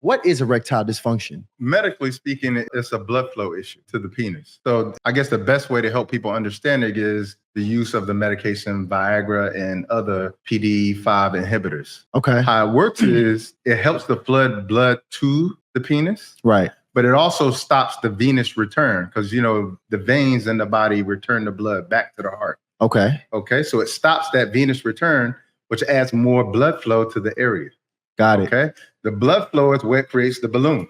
What is erectile dysfunction? Medically speaking, it's a blood flow issue to the penis. So I guess the best way to help people understand it is the use of the medication Viagra and other PDE5 inhibitors. Okay. How it works is it helps the flood blood to the penis. Right. But it also stops the venous return because, you know, the veins in the body return the blood back to the heart. Okay. Okay. So it stops that venous return, which adds more blood flow to the area. Got it. Okay. The blood flow is what creates the balloon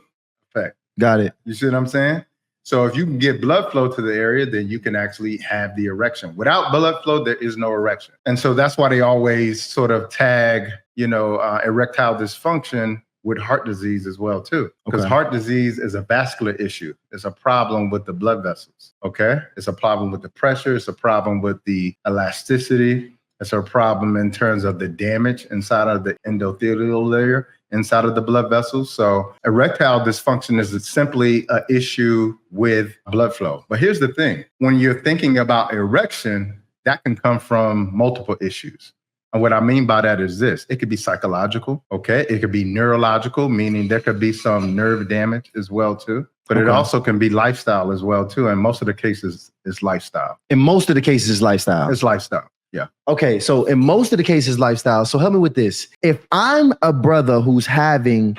effect. Got it. You see what I'm saying? So if you can get blood flow to the area, then you can actually have the erection. Without blood flow, there is no erection. And so that's why they always sort of tag, erectile dysfunction with heart disease as well, too. Because heart disease is a vascular issue. It's a problem with the blood vessels, okay? It's a problem with the pressure. It's a problem with the elasticity. It's a problem in terms of the damage inside of the endothelial layer, inside of the blood vessels. So erectile dysfunction is simply an issue with blood flow. But here's the thing. When you're thinking about erection, that can come from multiple issues. And what I mean by that is this. It could be psychological, okay? It could be neurological, meaning there could be some nerve damage as well, too. But it also can be lifestyle as well, too. And most of the cases, it's lifestyle. In most of the cases, it's lifestyle. It's lifestyle. Yeah. Okay. So in most of the cases, lifestyle. So help me with this. If I'm a brother who's having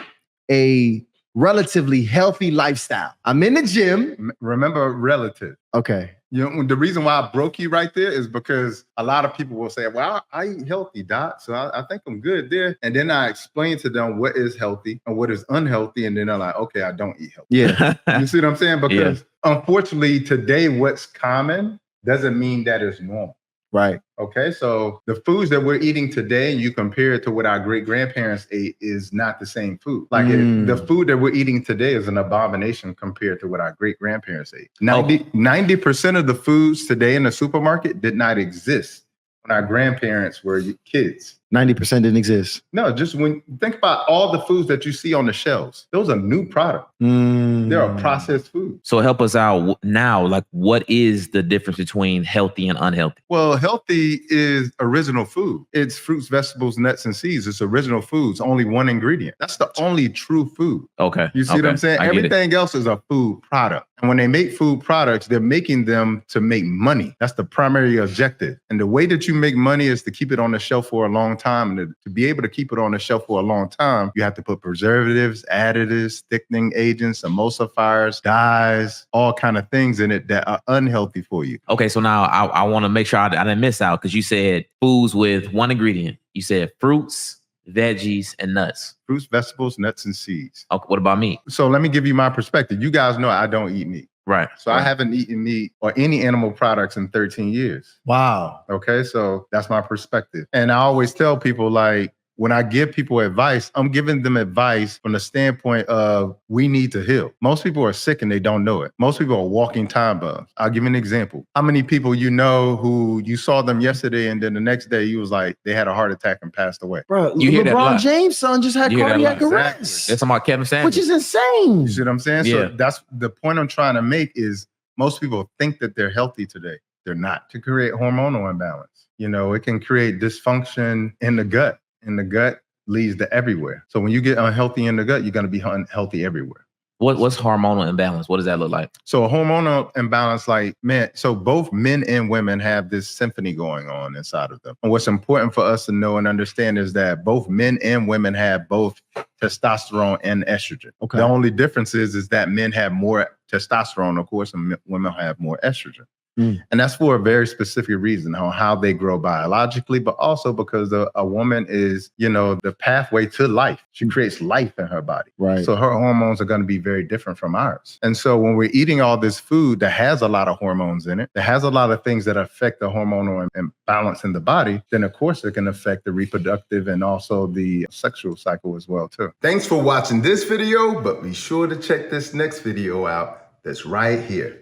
a relatively healthy lifestyle, I'm in the gym. Remember, relative. Okay. You know, the reason why I broke you right there is because a lot of people will say, well, I eat healthy, Doc. So I think I'm good there. And then I explain to them what is healthy and what is unhealthy. And then they're like, okay, I don't eat healthy. Yeah. You see what I'm saying? Because unfortunately, today, what's common doesn't mean that it's normal. Right. Okay. So the foods that we're eating today, and you compare it to what our great grandparents ate, is not the same food. Like the food that we're eating today is an abomination compared to what our great grandparents ate. 90% of the foods today in the supermarket did not exist when our grandparents were kids. 90% didn't exist. No, just when think about all the foods that you see on the shelves, those are new products. They're a processed food. So help us out now. Like, what is the difference between healthy and unhealthy? Well, healthy is original food. It's fruits, vegetables, nuts, and seeds. It's original foods, only one ingredient. That's the only true food. Okay. You see what I'm saying? Everything else is a food product. And when they make food products, they're making them to make money. That's the primary objective. And the way that you make money is to keep it on the shelf for a long time. And to be able to keep it on the shelf for a long time, you have to put preservatives, additives, thickening agents, emulsifiers, dyes, all kind of things in it that are unhealthy for you. Okay, so now I want to make sure I didn't miss out, because you said foods with one ingredient. You said fruits, veggies, and nuts. Fruits, vegetables, nuts, and seeds. Okay, what about meat? So let me give you my perspective. You guys know I don't eat meat. Right. So I haven't eaten meat or any animal products in 13 years. Wow. Okay. So that's my perspective. And I always tell people, like, when I give people advice, I'm giving them advice from the standpoint of we need to heal. Most people are sick and they don't know it. Most people are walking time bombs. I'll give you an example. How many people you know who you saw them yesterday and then the next day you was like, they had a heart attack and passed away? Bro, LeBron James' son just had cardiac arrest. That's about Kevin Samuels. Which is insane. You see what I'm saying? Yeah. So that's the point I'm trying to make is most people think that they're healthy today. They're not. To create hormonal imbalance. You know, it can create dysfunction in the gut. And the gut leads to everywhere. So when you get unhealthy in the gut, you're going to be unhealthy everywhere. What's hormonal imbalance? What does that look like? So a hormonal imbalance, so both men and women have this symphony going on inside of them. And what's important for us to know and understand is that both men and women have both testosterone and estrogen. Okay. The only difference is that men have more testosterone, of course, and women have more estrogen. And that's for a very specific reason on how they grow biologically, but also because a woman is, the pathway to life. She creates life in her body. Right. So her hormones are going to be very different from ours. And so when we're eating all this food that has a lot of hormones in it, that has a lot of things that affect the hormonal imbalance in the body, then of course it can affect the reproductive and also the sexual cycle as well too. Thanks for watching this video, but be sure to check this next video out that's right here.